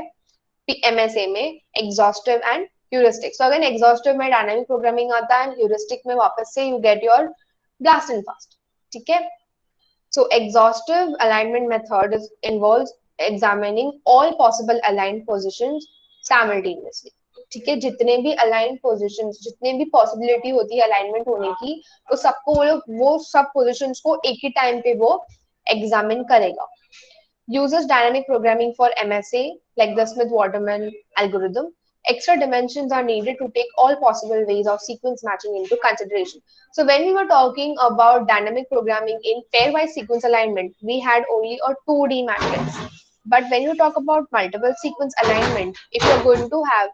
S1: MSA में, exhaustive and heuristic. So again exhaustive में dynamic programming आता है, heuristic में वापस से you get your blast and fast. ठीक है, so exhaustive alignment method involves examining all possible aligned positions simultaneously. ठीक है, जितने भी अलाइन पोजीशंस, जितने भी पॉसिबिलिटी होती है अलाइनमेंट होने की, तो सबको वो सब पोजीशंस को एक ही टाइम पे वो एग्जामिन करेगा. Uses dynamic programming for MSA like the Smith-Waterman algorithm. Extra dimensions are needed to take all possible ways of sequence matching into consideration. So when we were talking about dynamic programming in pairwise sequence alignment, we had only a 2D matrix. But when you talk about multiple sequence alignment, if you're going to have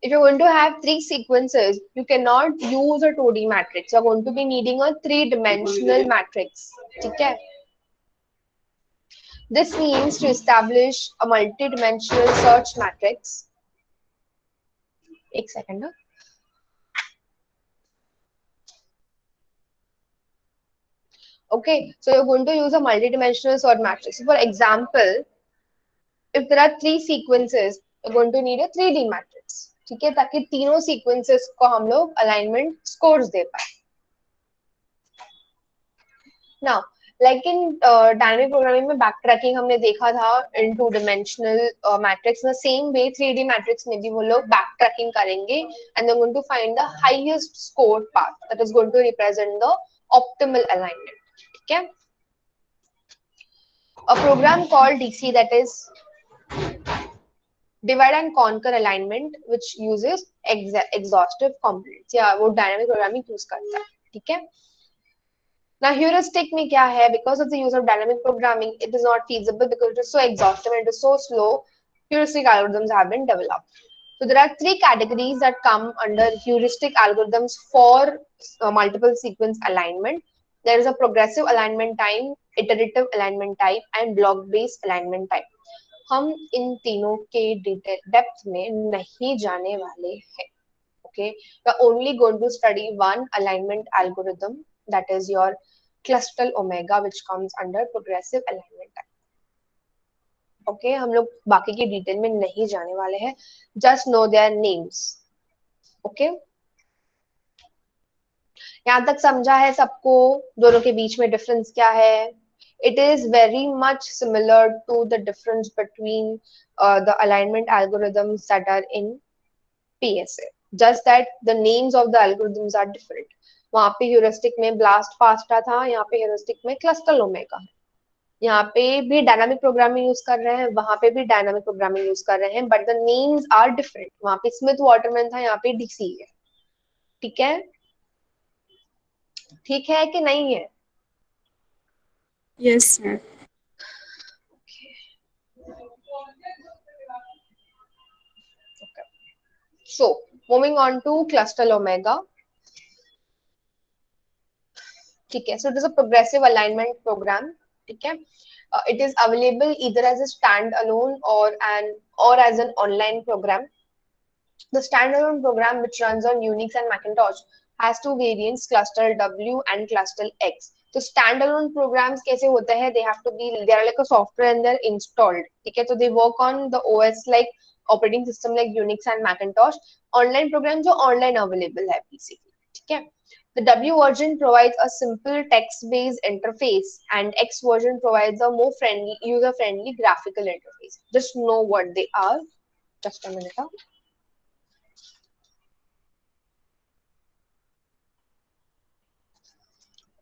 S1: if you're going to have 3 sequences, you cannot use a 2D matrix. You're going to be needing a 3-dimensional matrix. Okay? This means to establish a multi-dimensional search matrix. One second. Okay, so you're going to use a multi-dimensional search matrix. So for example, if there are 3 sequences, you're going to need a 3D matrix. ठीक है, ताकि तीनों sequences को हम लोग alignment scores दे पाए. Now like in dynamic programming में बैक ट्रैकिंग हमने देखा था in 2-dimensional matrix. The same way 3D matrix में भी वो लोग बैक ट्रैकिंग करेंगे and they are going to find the highest score path that is going to represent the optimal alignment. ठीक है, a program called DC that is divide and conquer alignment which uses exhaustive components. या वो dynamic programming use करता है. ठीक है, now heuristic में क्या है, because of the use of dynamic programming it is not feasible because it is so exhaustive and it is so slow. Heuristic algorithms have been developed. So there are 3 categories that come under heuristic algorithms for multiple sequence alignment. There is a progressive alignment type, iterative alignment type and block based alignment type. हम इन तीनों के depth में नहीं जाने वाले हैं. Okay, we are only going to study one alignment algorithm, that is your clustral omega, which comes under progressive alignment type. Okay, हम लोग बाकी की डिटेल में नहीं जाने वाले हैं. Just know their names. Okay, यहाँ तक समझा है सबको दोनों के बीच में डिफरेंस क्या है? It is very much similar to the difference between the alignment algorithms that are in PSA. Just that the names of the algorithms are different. वहाँ पे heuristic में blast fast था, यहाँ पे heuristic में clustral omega है. यहाँ पे भी dynamic programming use कर रहे हैं, वहाँ पे भी dynamic programming use कर रहे हैं, but the names are different. वहाँ पे Smith-Waterman था, यहाँ पे DC है. ठीक है, ठीक है कि नहीं है?
S6: Yes, sir.
S1: So moving on to Clustal Omega. ठीक है, so it is a progressive alignment program. ठीक है, it is available either as a standalone or as an online program. The standalone program, which runs on Unix and Macintosh, has two variants, Cluster W and Cluster X. So standalone programs कैसे होते हैं? They have to be, they are like a software and they're installed. ठीक है, so they work on the OS like operating system like Unix and Macintosh. Online program जो online available है basically. ठीक है. The W version provides a simple text-based interface, and X version provides a more friendly, user-friendly graphical interface. Just know what they are. Just a minute.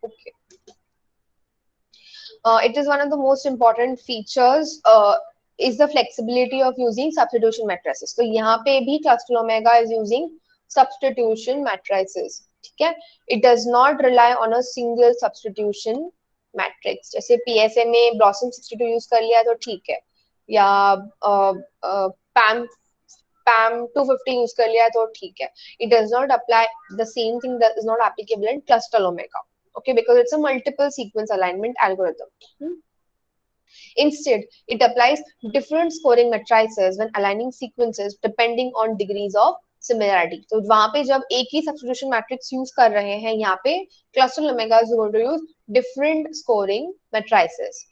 S1: Okay. It is one of the most important features is the flexibility of using substitution matrices. So यहाँ पे भी Cluster Omega is using substitution matrices. ठीक है, it does not rely on a single substitution matrix. जैसे PSA में Blossom 62 use कर लिया तो ठीक है, या PAM 250 यूज कर लिया तो ठीक है. It does not apply the same thing that is not applicable in Cluster Omega. Okay, because it's a multiple sequence alignment algorithm. Instead, it applies different scoring matrices when aligning sequences depending on degrees of similarity. तो वहां पे जब एक ही substitution matrix use कर रहे हैं, यहाँ पे Cluster Omega is going to use different scoring matrices.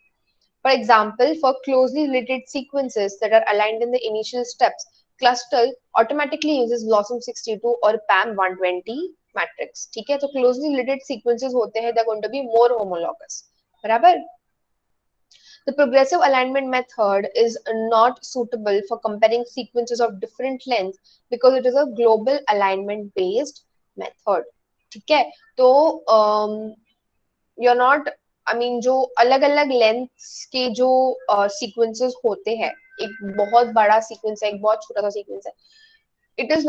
S1: For example, for closely related sequences that are aligned in the initial steps, Cluster automatically uses Blossom 62 or PAM 120 matrix. ठीक है, तो closely related sequences होते हैं, they're going to be more homologous. बराबर? The progressive alignment method is not suitable for comparing sequences of different lengths because it is a global alignment based method. ठीक है, तो you're not, I mean, जो अलग अलग lengths के जो sequences होते हैं, एक बहुत बड़ा सीक्वेंस है, एक बहुत छोटा सा सीक्वेंस है, it is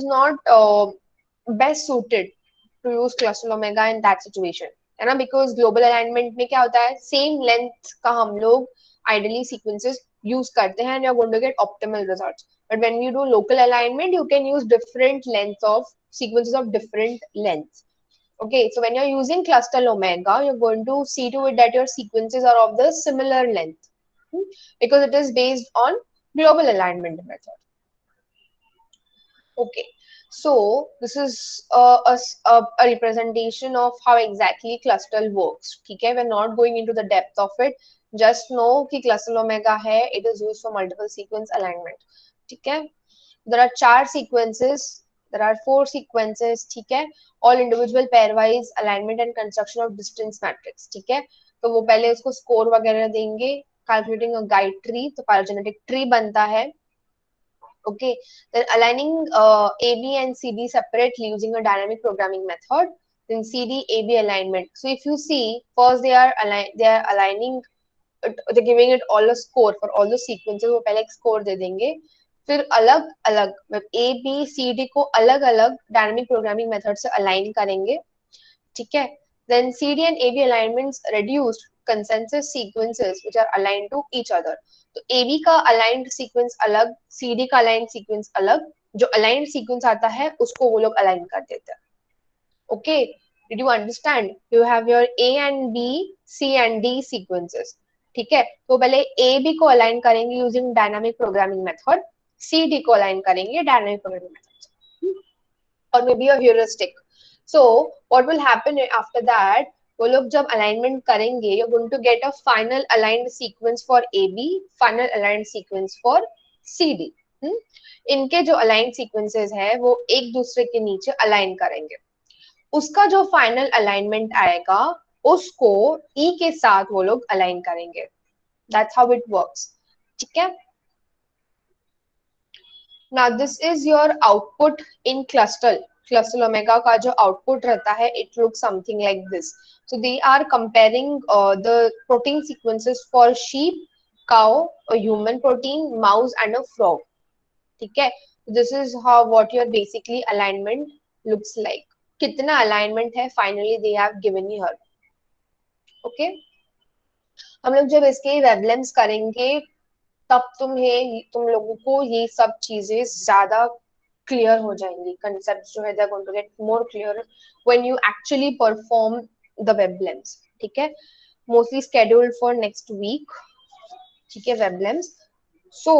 S1: not best suited to use Cluster Omega in that situation, है ना, because global alignment में क्या होता है, same length का हम लोग ideally sequences use करते हैं and you're going to get optimal results. But when you do local alignment, you can use different lengths of sequences of different lengths. Okay, so when you're using Cluster Omega, you're going to see to it that your sequences are of the similar length, because it is based on global alignment method. Okay, so this is a representation of how exactly Cluster works. Okay, we're not going into the depth of it. Just know कि Cluster Omega है, it is used for multiple sequence alignment. Okay, there are 4 sequences. There are 4 sequences. ठीक है, all individual pairwise alignment and construction of distance matrix. ठीक है, तो वो पहले उसको score वगैरह देंगे, calculating a guide tree, तो phylogenetic tree बनता है. Okay, then aligning AB and CD separately using a dynamic programming method. Then CD AB alignment. So if you see, first they are aligning, they're giving it all a score for all the sequences. वो पहले एक score दे देंगे, फिर अलग अलग A B C D को अलग अलग डायनामिक प्रोग्रामिंग मेथड से अलाइन करेंगे. ठीक है, then CD and AB alignments reduced consensus sequences which are aligned to each other. तो AB का aligned sequence अलग, CD का aligned sequence अलग, जो aligned sequence आता है उसको वो लोग align कर देते हैं. Okay, did you understand? You have your A and B, C and D sequences. ठीक है, तो पहले A B को align करेंगे using dynamic programming method, CD को align करेंगे dynamic programming method, or maybe a heuristic. So what will happen after that? वो लोग जब alignment करेंगे, you're going to get a final aligned sequence for AB, final aligned sequence for CD. इनके जो aligned sequences है वो एक दूसरे के नीचे align करेंगे. उसका जो final alignment आएगा उसको E के साथ वो लोग align करेंगे. That's how it works. ठीक है. Now this is your output in Cluster Omega का जो output रहता है, it looks something like this. So they are comparing the protein sequences for sheep, cow, a human protein, mouse and a frog. ठीक है, this is how what your basically alignment looks like. कितना alignment है finally they have given you here. Okay, हम लोग जब इसके wavelengths करेंगे तब तुम लोगों को ये सब चीजें ज्यादा क्लियर हो जाएंगी, कंसेप्ट जो है they are going to get more clear when you actually perform the weblems, ठीक है, mostly scheduled for next week, ठीक है, वेबलेम्स. सो